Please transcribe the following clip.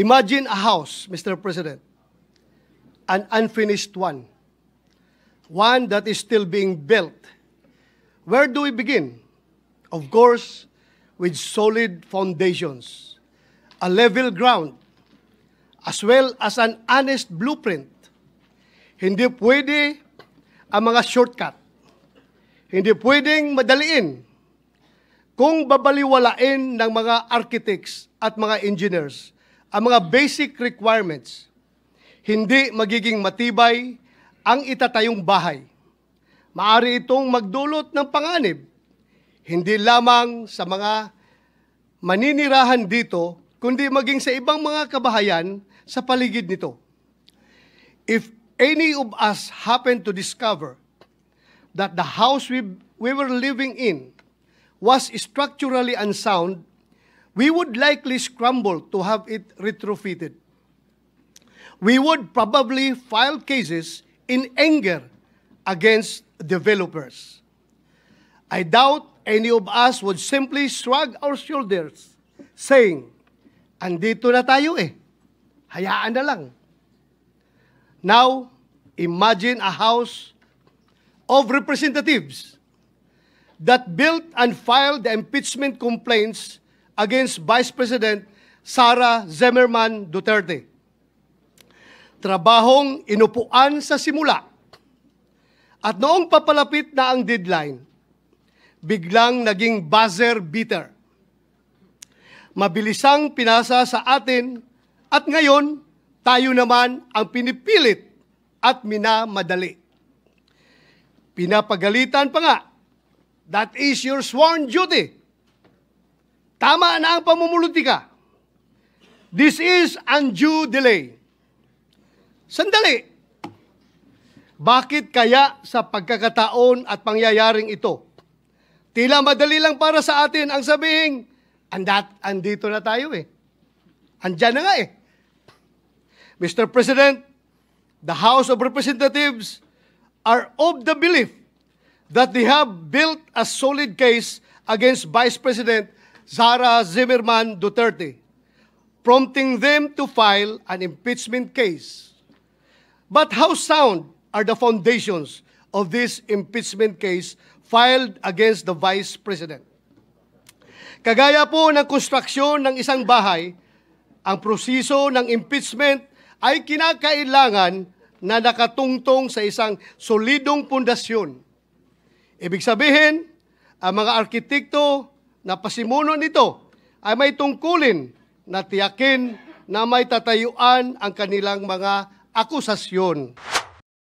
Imagine a house, Mr. President, an unfinished one that is still being built. Where do we begin? Of course, with solid foundations, a level ground, as well as an honest blueprint. Hindi pwede ang mga shortcut. Hindi pwedeng madaliin. Kung babaliwalain ng mga architects at mga engineers ang mga basic requirements, hindi magiging matibay ang itatayong bahay. Maaari itong magdulot ng panganib, hindi lamang sa mga maninirahan dito, kundi maging sa ibang mga kabahayan sa paligid nito. If any of us happen to discover that the house we were living in was structurally unsound, we would likely scramble to have it retrofitted. We would probably file cases in anger against developers. I doubt any of us would simply shrug our shoulders, saying, andito na tayo hayaan na lang. Now, imagine a house of representatives that built and filed the impeachment complaints against Vice President Sara Zimmerman Duterte. Trabahong inupuan sa simula. At noong papalapit na ang deadline, biglang naging buzzer beater. Mabilisang pinasa sa atin at ngayon tayo naman ang pinipilit at minamadali. Pinapagalitan pa nga, that is your sworn duty. Tama na ang pamumulutika. This is undue delay. Sandali. Bakit kaya sa pagkakataon at pangyayaring ito, tila madali lang para sa atin ang sabihin, andito na tayo Andyan na nga Mr. President, the House of Representatives are of the belief that they have built a solid case against Vice President Sara Zimmerman Duterte, prompting them to file an impeachment case. But how sound are the foundations of this impeachment case filed against the Vice President? Kagaya po ng konstruksyon ng isang bahay, ang proseso ng impeachment ay kinakailangan na nakatungtong sa isang solidong pundasyon. Ibig sabihin, ang mga arkitekto na pasimuno nito ay may tungkulin na tiyakin na may tatayuan ang kanilang mga akusasyon.